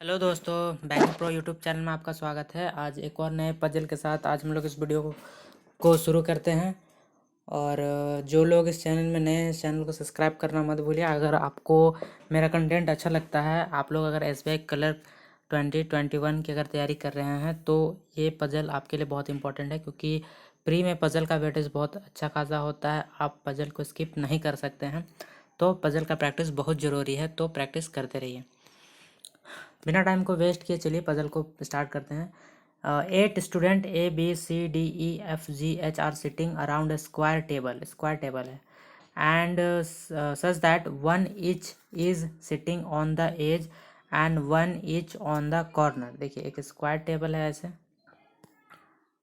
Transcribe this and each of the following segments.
Hello दोस्तों, banking pro YouTube channel में आपका स्वागत है। आज एक और नए पजल के साथ आज हम लोग इस वीडियो को शुरू करते हैं। और जो लोग इस चैनल में नए हैं, इस चैनल को सब्सक्राइब करना मत भूलिए। अगर आपको मेरा कंटेंट अच्छा लगता है, आप लोग अगर SBI क्लर्क 2021 की अगर तैयारी कर रहे हैं तो ये पजल आपके लिए बहुत इंपॉर्टेंट है, क्योंकि प्री में पजल का वेटेज बहुत अच्छा खासा होता है। आप पजल को स्किप नहीं कर सकते हैं, तो पजल का प्रैक्टिस बहुत ज़रूरी है, तो प्रैक्टिस करते रहिए। बिना टाइम को वेस्ट किए चलिए पजल को स्टार्ट करते हैं। 8 student ABCDEFGH are sitting around a square table है, and such that one each is sitting on the edge and one each on the corner. देखिए, एक स्क्वायर टेबल है ऐसे,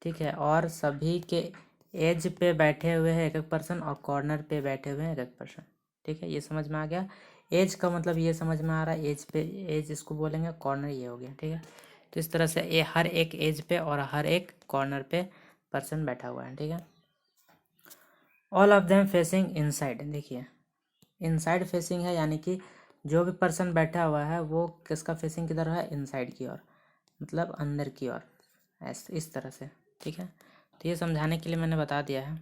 ठीक है, और सभी के एज पे बैठे हुए हैं एक एक पर्सन और कॉर्नर पे बैठे हुए हैं एक एक पर्सन। ठीक है, ये समझ में आ गया। एज का मतलब ये समझ में आ रहा है, एज पे एज इसको बोलेंगे, कॉर्नर ये हो गया। ठीक है, तो इस तरह से ये हर एक एज पे और हर एक कॉर्नर पे पर्सन बैठा हुआ है। ठीक है, all of them facing inside. देखिए, इनसाइड फेसिंग है, यानी कि जो भी पर्सन बैठा हुआ है वो किसका फेसिंग किधर है, इनसाइड की ओर, मतलब अंदर की ओर, ऐसे इस तरह से। ठीक है, तो ये समझाने के लिए मैंने बता दिया है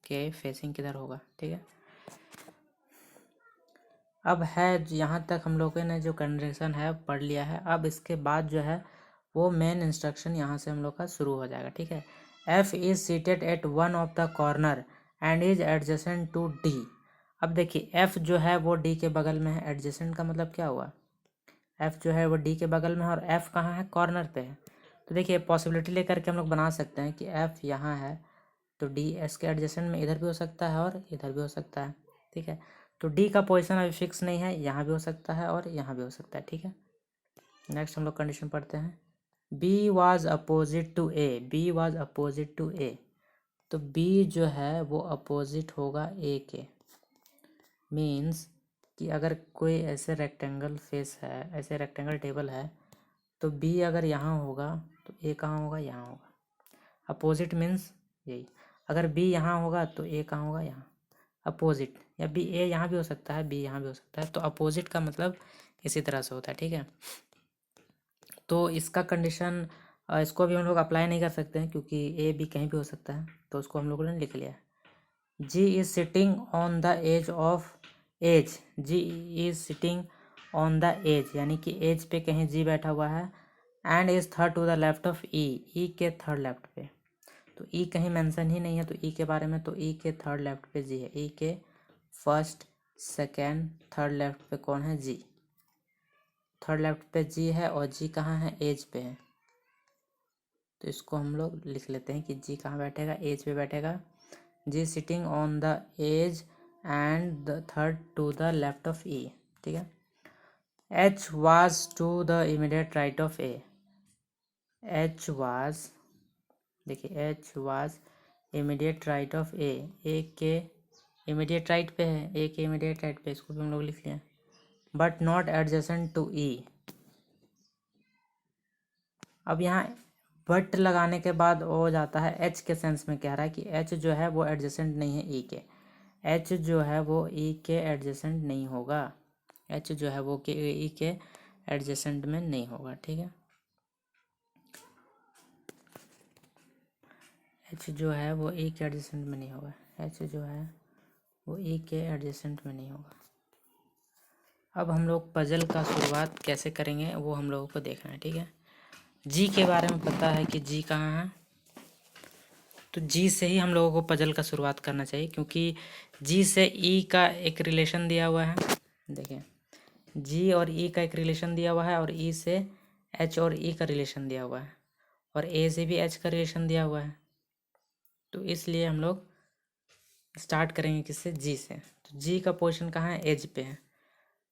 कि फेसिंग किधर होगा। ठीक है, अब है यहाँ तक हम लोगों ने जो कंडीशन है पढ़ लिया है। अब इसके बाद जो है वो मेन इंस्ट्रक्शन यहाँ से हम लोग का शुरू हो जाएगा। ठीक है, F is seated at one of the corner and is adjacent to D। अब देखिए, F जो है वो D के बगल में है। एडजेसेंट का मतलब क्या हुआ, F जो है वो D के बगल में है और F कहाँ है, कॉर्नर पे है। तो देखिए, पॉसिबिलिटी लेकर के हम लोग बना सकते हैं कि F यहाँ है तो D S के एडजेसेंट में इधर भी हो सकता है और इधर भी हो सकता है। ठीक है, तो D का पोजीशन अभी फिक्स नहीं है, यहाँ भी हो सकता है और यहाँ भी हो सकता है। ठीक है, नेक्स्ट हम लोग कंडीशन पढ़ते हैं। B was opposite to A, B was opposite to A, तो B जो है वो अपोजिट होगा A के। मीन्स कि अगर कोई ऐसे रेक्टेंगल फेस है, ऐसे रेक्टेंगल टेबल है, तो B अगर यहाँ होगा तो A कहाँ होगा, यहाँ होगा। अपोजिट मीन्स यही, अगर B यहाँ होगा तो A कहाँ होगा, यहाँ। अपोजिट, या B A यहाँ भी हो सकता है, B यहाँ भी हो सकता है, तो अपोजिट का मतलब इसी तरह से होता है। ठीक है, तो इसका कंडीशन इसको भी हम लोग अप्लाई नहीं कर सकते हैं, क्योंकि A B कहीं भी हो सकता है, तो उसको हम लोगों ने लिख लिया है। G is sitting on the edge of edge, G is sitting on the edge, यानी कि एज पे कहीं G बैठा हुआ है, and is third to the left of E, E के थर्ड लेफ्ट पे। तो E कहीं मेंशन ही नहीं है तो E के बारे में, तो E के थर्ड लेफ्ट पे G है। E के फर्स्ट सेकेंड थर्ड लेफ्ट पे कौन है, G। थर्ड लेफ्ट पे G है और G कहाँ है, एज पे है। तो इसको हम लोग लिख लेते हैं कि G कहाँ बैठेगा, एज पे बैठेगा। G sitting on the edge and the third to the left of E। ठीक है, H was to the immediate right of A, H was, देखिए H was immediate right of A, A के immediate right पे है, A के immediate right पे, इसको भी हम लोग लिख लिया। But not adjacent to E। अब यहाँ बट लगाने के बाद हो जाता है H के सेंस में, कह रहा है कि H जो है वो एडजेसेंट नहीं है E के, H जो है वो E के एडजेसेंट नहीं होगा, H जो है वो E के एडजेसेंट में नहीं होगा। ठीक है, H जो है वो E के एडजेसेंट में नहीं होगा, H जो है वो E के एडजेसेंट में नहीं होगा। अब हम लोग पजल का शुरुआत कैसे करेंगे वो हम लोगों को देखना है। ठीक है, G के बारे में पता है कि G कहाँ है, तो G से ही हम लोगों को पजल का शुरुआत करना चाहिए, क्योंकि G से E का एक रिलेशन दिया हुआ है। देखिए, G और E का एक रिलेशन दिया हुआ है, और E से H और E का रिलेशन दिया हुआ है, और A से भी H का रिलेशन दिया हुआ है। तो इसलिए हम लोग स्टार्ट करेंगे किससे, G से। तो G का पोजीशन कहाँ है, एज पे है।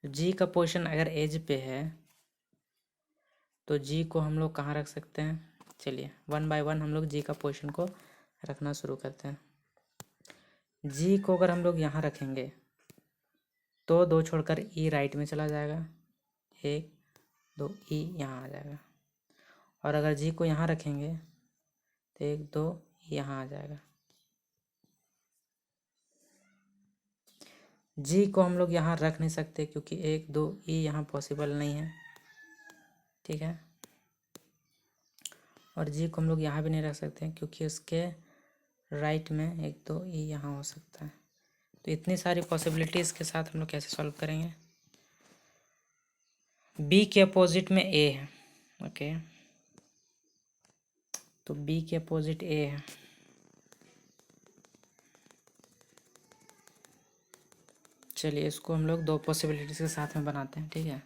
तो G का पोजीशन अगर एज पे है तो G को हम लोग कहाँ रख सकते हैं, चलिए वन बाय वन हम लोग G का पोजीशन को रखना शुरू करते हैं। G को अगर हम लोग यहाँ रखेंगे तो दो छोड़कर E राइट में चला जाएगा, एक दो E यहाँ आ जाएगा। और अगर G को यहाँ रखेंगे तो एक दो यहाँ आ जाएगा। G को हम लोग यहाँ रख नहीं सकते, क्योंकि एक दो E यहाँ पॉसिबल नहीं है। ठीक है। और जी को हम लोग यहाँ भी नहीं रख सकते हैं क्योंकि उसके राइट में एक दो ई यहाँ हो सकता है। तो इतनी सारी पॉसिबिलिटीज़ के साथ हम लोग कैसे सॉल्व करेंगे। बी के अपोजिट में ए है, ओके, तो बी के अपोजिट ए है। चलिए इसको हम लोग दो पॉसिबिलिटीज़ के साथ में बनाते हैं, ठीक है।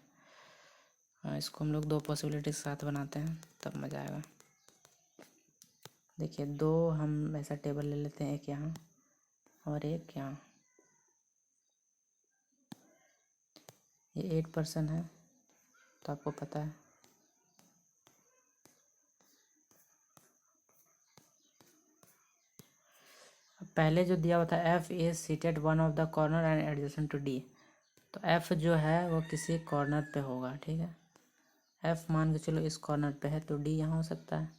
हाँ, इसको हम लोग दो पॉसिबिलिटीज़ के साथ बनाते हैं तब मज़ा आएगा। देखिए दो हम ऐसा टेबल ले लेते हैं, एक यहाँ और एक यहाँ। ये 8% है तो आपको पता है। पहले जो दिया हुआ था F is seated one of the corner and adjacent to D, तो एफ जो है वो किसी कॉर्नर पे होगा, ठीक है। एफ मान के चलो इस कॉर्नर पे है तो डी यहाँ हो सकता है,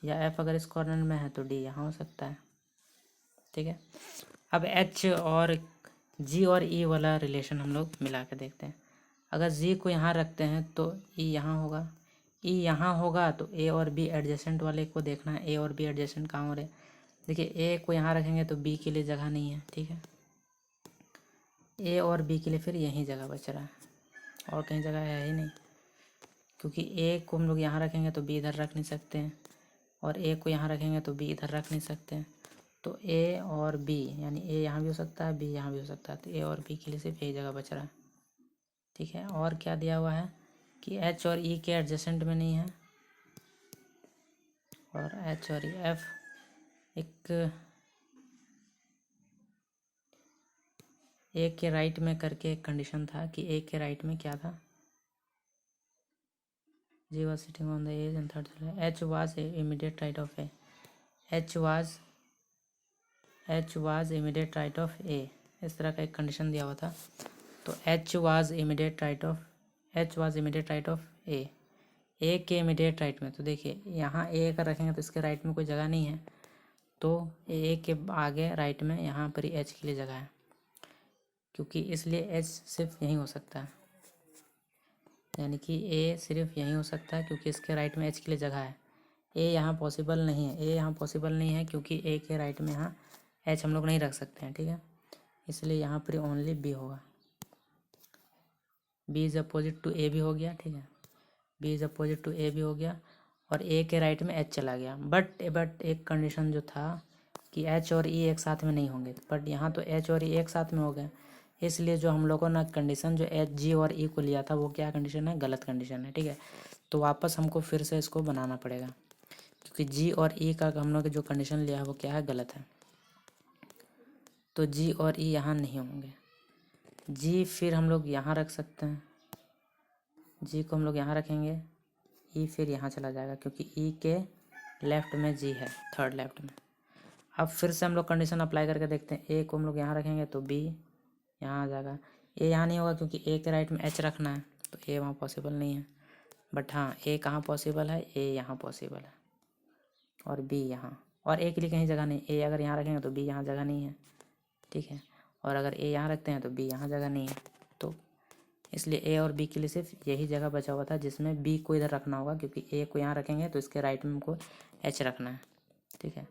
या एफ अगर इस कॉर्नर में है तो डी यहाँ हो सकता है, ठीक है। अब एच और जी और ई वाला रिलेशन हम लोग मिला के देखते हैं। अगर जी को यहाँ रखते हैं तो ई यहाँ होगा, ई यहाँ होगा तो ए और बी एडजेसेंट वाले को देखना है, ए और बी एडजेसेंट कहाँ हो रहे। देखिए ए को यहाँ रखेंगे तो बी के लिए जगह नहीं है, ठीक है। ए और बी के लिए फिर यहीं जगह बच रहा है और कहीं जगह है ही नहीं, क्योंकि ए को हम लोग यहाँ रखेंगे तो बी इधर रख नहीं सकते हैं, और ए को यहाँ रखेंगे तो बी इधर रख नहीं सकते हैं। तो ए और बी यानी ए यहाँ भी हो सकता है, बी यहाँ भी हो सकता है, तो ए और बी के लिए सिर्फ यही जगह बच रहा है, ठीक है। और क्या दिया हुआ है कि एच और ई के एडजेसेंट में नहीं है, और एच और ई एफ एक ए के राइट में करके एक कंडीशन था कि ए के राइट में क्या था, जी was sitting on the edge and third H was immediate right of A, H was immediate right of A, इस तरह का एक कंडीशन दिया हुआ था। तो H was immediate right of A, A के इमीडिएट राइट में। तो देखिए यहाँ ए का रखेंगे तो इसके राइट में कोई जगह नहीं है, तो ए के आगे राइट में यहाँ पर ही एच के लिए जगह है, क्योंकि इसलिए एच सिर्फ यहीं हो सकता है, यानी कि ए सिर्फ यहीं हो सकता है क्योंकि इसके राइट में एच के लिए जगह है। ए यहाँ पॉसिबल नहीं है, ए यहाँ पॉसिबल नहीं है क्योंकि ए के राइट में यहाँ एच हम लोग नहीं रख सकते हैं, ठीक है। इसलिए यहाँ पर ओनली बी होगा, बी इज़ अपोजिट टू ए भी हो गया, ठीक है। बी इज़ अपोजिट टू ए भी हो गया और ए के राइट में एच चला गया। बट एक कंडीशन जो था कि एच और ई एक साथ में नहीं होंगे, बट यहाँ तो एच और ई एक साथ में हो गए, इसलिए जो हम लोगों ने कंडीशन जो एच जी और ई को लिया था वो क्या कंडीशन है, गलत कंडीशन है, ठीक है। तो वापस हमको फिर से इसको बनाना पड़ेगा क्योंकि जी और ई का हम लोग जो कंडीशन लिया है वो क्या है, गलत है। तो जी और ई यहाँ नहीं होंगे, जी फिर हम लोग यहाँ रख सकते हैं, जी को हम लोग यहाँ रखेंगे, ई फिर यहाँ चला जाएगा क्योंकि ई के लेफ़्ट में जी है, थर्ड लेफ़्ट में। अब फिर से हम लोग कंडीशन अप्लाई करके देखते हैं, ए को हम लोग यहाँ रखेंगे तो बी यहाँ आ जाएगा, ए यहाँ नहीं होगा क्योंकि ए के राइट में एच रखना है, तो ए वहाँ पॉसिबल नहीं है। बट हाँ ए कहाँ पॉसिबल है, ए यहाँ पॉसिबल है और बी यहाँ, और ए के लिए कहीं जगह नहीं, ए अगर यहाँ रखेंगे तो बी यहाँ जगह नहीं है, ठीक है। और अगर ए यहाँ रखते हैं तो बी यहाँ जगह नहीं है, तो इसलिए ए और बी के लिए सिर्फ यही जगह बचा हुआ था जिसमें बी को इधर रखना होगा, क्योंकि ए को यहाँ रखेंगे तो इसके राइट में हमको एच रखना है, ठीक है।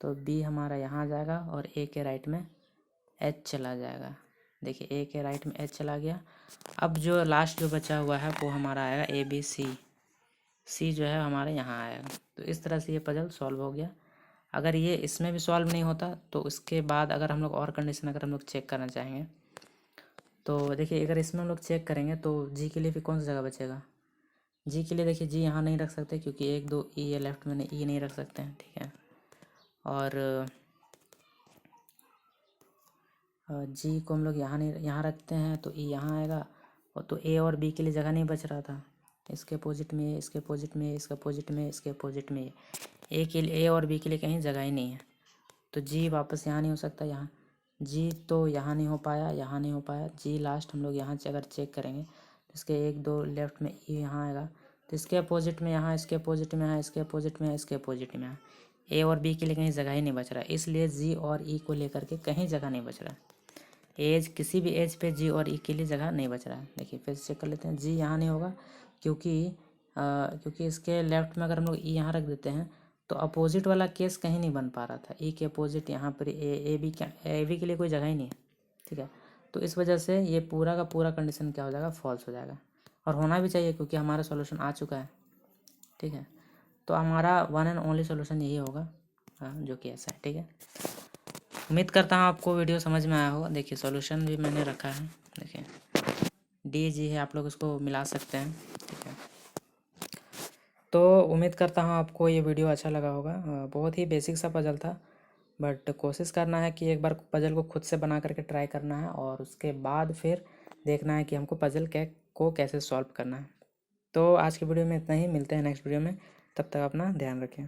तो बी हमारा यहाँ आ जाएगा और ए के राइट में एच चला जाएगा। देखिए ए के राइट में एच चला गया। अब जो लास्ट जो बचा हुआ है वो हमारा आएगा ए बी सी, सी जो है हमारे यहाँ आएगा। तो इस तरह से ये पजल सॉल्व हो गया। अगर ये इसमें भी सॉल्व नहीं होता तो उसके बाद अगर हम लोग और कंडीशन अगर हम लोग चेक करना चाहेंगे तो देखिए अगर इसमें हम लोग चेक करेंगे तो जी के लिए फिर कौन सा जगह बचेगा, जी के लिए देखिए जी यहाँ नहीं रख सकते क्योंकि एक दो ई है लेफ्ट में, ई नहीं रख सकते हैं, ठीक है। और जी को हम लोग यहाँ नहीं यहाँ रखते हैं तो ई यहाँ आएगा, और तो ए और बी के लिए जगह नहीं बच रहा था, इसके अपोजिट में, इसके अपोजिट में, इसके अपोजिट में, इसके अपोजिट में, ए के लिए, ए और बी के लिए कहीं जगह ही नहीं है, तो जी वापस यहाँ नहीं हो सकता, यहाँ जी तो यहाँ नहीं हो पाया, यहाँ नहीं हो पाया, जी लास्ट हम लोग यहाँ से अगर चेक करेंगे तो इसके एक दो लेफ्ट में ई यहाँ आएगा, तो इसके अपोजिट में यहाँ, इसके अपोजिट में यहाँ, इसके अपोजिट में, इसके अपोजिट में यहाँ, ए और बी के लिए कहीं जगह ही नहीं बच रहा है, इसलिए जी और ई को लेकर के कहीं जगह नहीं बच रहा है। एज किसी भी एज पे जी और ई के लिए जगह नहीं बच रहा है। देखिए फिर से चेक कर लेते हैं, जी यहाँ नहीं होगा क्योंकि क्योंकि इसके लेफ्ट में अगर हम लोग ई यहाँ रख देते हैं तो अपोजिट वाला केस कहीं नहीं बन पा रहा था। ई के अपोजिट यहाँ पर ए बी के लिए कोई जगह ही नहीं है, ठीक है। तो इस वजह से ये पूरा का पूरा कंडीशन क्या हो जाएगा, फॉल्स हो जाएगा। और होना भी चाहिए क्योंकि हमारा सॉल्यूशन आ चुका है, ठीक है। तो हमारा वन एंड ओनली सॉल्यूशन यही होगा, जो कि ऐसा है, ठीक है। उम्मीद करता हूँ आपको वीडियो समझ में आया हो। देखिए सॉल्यूशन भी मैंने रखा है, देखिए डी जी है, आप लोग इसको मिला सकते हैं, ठीक है। तो उम्मीद करता हूँ आपको ये वीडियो अच्छा लगा होगा। बहुत ही बेसिक सा पजल था, बट कोशिश करना है कि एक बार पजल को खुद से बना करके ट्राई करना है और उसके बाद फिर देखना है कि हमको पजल को कैसे सॉल्व करना है। तो आज की वीडियो में इतना ही, मिलते हैं नेक्स्ट वीडियो में, तब तक अपना ध्यान रखें।